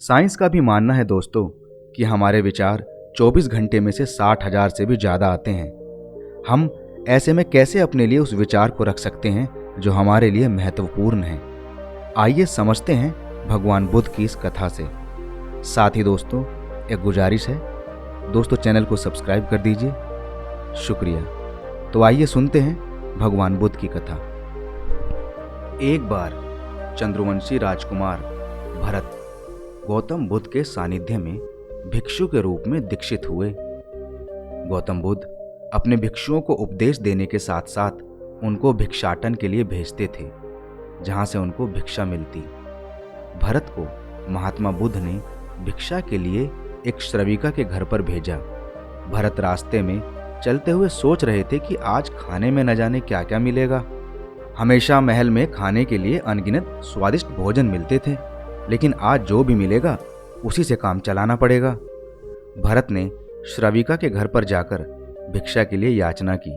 Science का भी मानना है दोस्तों कि हमारे विचार 24 घंटे में से 60,000 से भी ज़्यादा आते हैं। हम ऐसे में कैसे अपने लिए उस विचार को रख सकते हैं जो हमारे लिए महत्वपूर्ण है। आइए समझते हैं भगवान बुद्ध की इस कथा से। साथ ही दोस्तों एक गुजारिश है, दोस्तों चैनल को सब्सक्राइब कर दीजिए, शुक्रिया। तो आइए सुनते हैं भगवान बुद्ध की कथा। एक बार चंद्रवंशी राजकुमार भरत गौतम बुद्ध के सानिध्य में भिक्षु के रूप में दीक्षित हुए। गौतम बुद्ध अपने भिक्षुओं को उपदेश देने के साथ साथ उनको भिक्षाटन के लिए भेजते थे, जहां से उनको भिक्षा मिलती। भरत को महात्मा बुद्ध ने भिक्षा के लिए एक श्रविका के घर पर भेजा। भरत रास्ते में चलते हुए सोच रहे थे कि आज खाने में न जाने क्या क्या मिलेगा। हमेशा महल में खाने के लिए अनगिनत स्वादिष्ट भोजन मिलते थे, लेकिन आज जो भी मिलेगा उसी से काम चलाना पड़ेगा। भरत ने श्रविका के घर पर जाकर भिक्षा के लिए याचना की।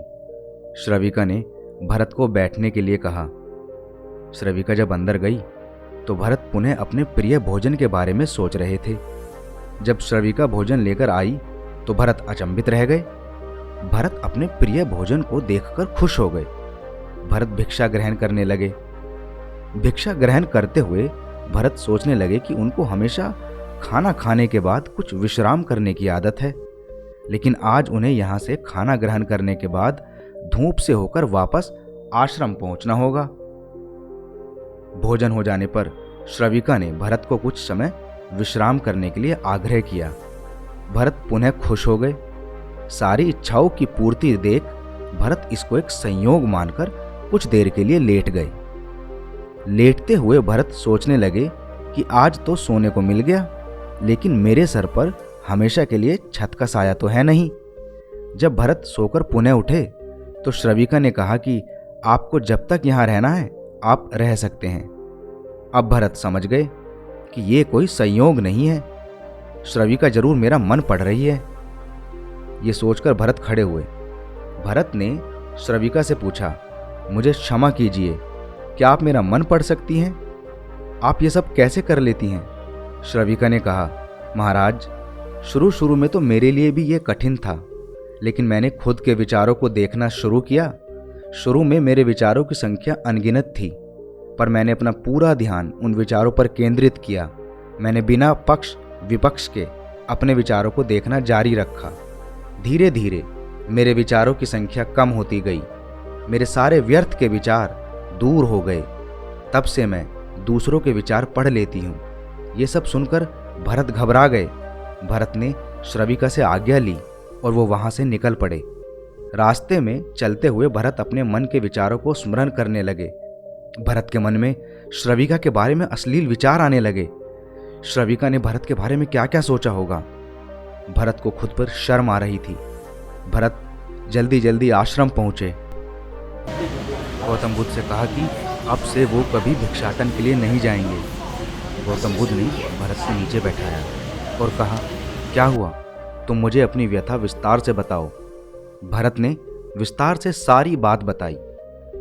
श्रविका ने भरत को बैठने के लिए कहा। श्रविका जब अंदर गई तो भरत पुनः अपने प्रिय भोजन के बारे में सोच रहे थे। जब श्रविका भोजन लेकर आई तो भरत अचंभित रह गए। भरत अपने प्रिय भोजन को देखकर खुश हो गए। भरत भिक्षा ग्रहण करने लगे। भिक्षा ग्रहण करते हुए भरत सोचने लगे कि उनको हमेशा खाना खाने के बाद कुछ विश्राम करने की आदत है, लेकिन आज उन्हें यहाँ से खाना ग्रहण करने के बाद धूप से होकर वापस आश्रम पहुंचना होगा। भोजन हो जाने पर श्रविका ने भरत को कुछ समय विश्राम करने के लिए आग्रह किया। भरत पुनः खुश हो गए। सारी इच्छाओं की पूर्ति देख भरत इसको एक संयोग मानकर कुछ देर के लिए लेट गए। लेटते हुए भरत सोचने लगे कि आज तो सोने को मिल गया, लेकिन मेरे सर पर हमेशा के लिए छत का साया तो है नहीं। जब भरत सोकर पुनः उठे तो श्रविका ने कहा कि आपको जब तक यहाँ रहना है आप रह सकते हैं। अब भरत समझ गए कि ये कोई संयोग नहीं है, श्रविका जरूर मेरा मन पढ़ रही है। ये सोचकर भरत खड़े हुए। भरत ने श्रविका से पूछा, मुझे क्षमा कीजिए, क्या आप मेरा मन पढ़ सकती हैं? आप ये सब कैसे कर लेती हैं? श्रविका ने कहा, महाराज, शुरू में तो मेरे लिए भी ये कठिन था, लेकिन मैंने खुद के विचारों को देखना शुरू किया। शुरू में मेरे विचारों की संख्या अनगिनत थी, पर मैंने अपना पूरा ध्यान उन विचारों पर केंद्रित किया। मैंने बिना पक्ष विपक्ष के अपने विचारों को देखना जारी रखा। धीरे धीरे मेरे विचारों की संख्या कम होती गई। मेरे सारे व्यर्थ के विचार दूर हो गए। तब से मैं दूसरों के विचार पढ़ लेती हूँ। ये सब सुनकर भरत घबरा गए। भरत ने श्रविका से आज्ञा ली और वो वहां से निकल पड़े। रास्ते में चलते हुए भरत अपने मन के विचारों को स्मरण करने लगे। भरत के मन में श्रविका के बारे में अश्लील विचार आने लगे। श्रविका ने भरत के बारे में क्या क्या सोचा होगा। भरत को खुद पर शर्म आ रही थी। भरत जल्दी जल्दी आश्रम पहुंचे। गौतम बुद्ध से कहा कि अब से वो कभी भिक्षाटन के लिए नहीं जाएंगे। गौतम बुद्ध ने भरत से नीचे बैठाया और कहा, क्या हुआ? तुम मुझे अपनी व्यथा विस्तार से बताओ। भरत ने विस्तार से सारी बात बताई।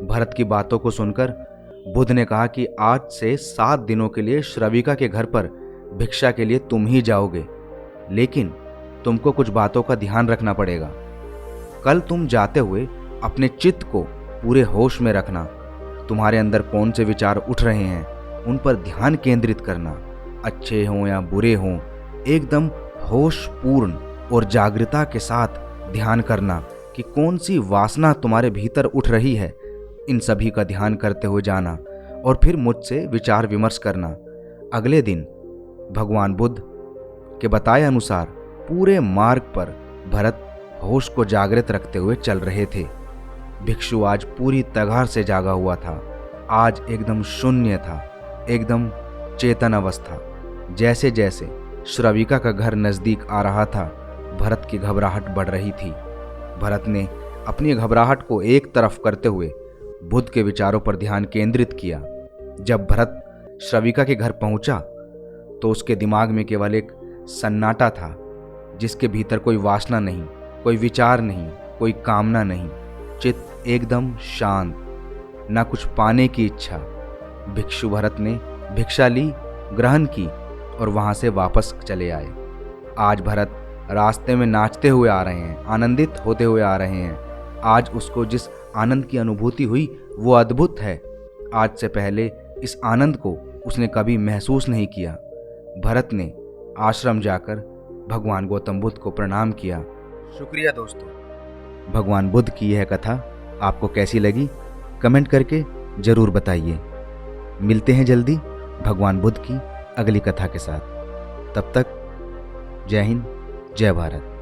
भरत की बातों को सुनकर बुद्ध ने कहा कि आज से 7 दिनों के लिए श्रविका के घर पर भिक्षा के लिए तुम ही जाओगे, लेकिन तुमको कुछ बातों का ध्यान रखना पड़ेगा। कल तुम जाते हुए अपने चित्त को पूरे होश में रखना। तुम्हारे अंदर कौन से विचार उठ रहे हैं उन पर ध्यान केंद्रित करना। अच्छे हों या बुरे हों, एकदम होशपूर्ण और जागृता के साथ ध्यान करना कि कौन सी वासना तुम्हारे भीतर उठ रही है। इन सभी का ध्यान करते हुए जाना और फिर मुझसे विचार विमर्श करना। अगले दिन भगवान बुद्ध के बताए अनुसार पूरे मार्ग पर भरत होश को जागृत रखते हुए चल रहे थे। भिक्षु आज पूरी तगार से जागा हुआ था। आज एकदम शून्य था, एकदम चेतन अवस्था। जैसे जैसे श्रविका का घर नजदीक आ रहा था, भरत की घबराहट बढ़ रही थी। भरत ने अपनी घबराहट को एक तरफ करते हुए बुद्ध के विचारों पर ध्यान केंद्रित किया। जब भरत श्रविका के घर पहुंचा तो उसके दिमाग में केवल एक सन्नाटा था, जिसके भीतर कोई वासना नहीं, कोई विचार नहीं, कोई कामना नहीं। चित्त एकदम शांत, न कुछ पाने की इच्छा। भिक्षु भरत ने भिक्षा ली, ग्रहण की और वहाँ से वापस चले आए। आज भरत रास्ते में नाचते हुए आ रहे हैं, आनंदित होते हुए आ रहे हैं। आज उसको जिस आनंद की अनुभूति हुई वो अद्भुत है। आज से पहले इस आनंद को उसने कभी महसूस नहीं किया। भरत ने आश्रम जाकर भगवान गौतम बुद्ध को प्रणाम किया। शुक्रिया दोस्तों। भगवान बुद्ध की यह कथा आपको कैसी लगी कमेंट करके ज़रूर बताइए। मिलते हैं जल्दी भगवान बुद्ध की अगली कथा के साथ। तब तक जय हिंद, जय भारत।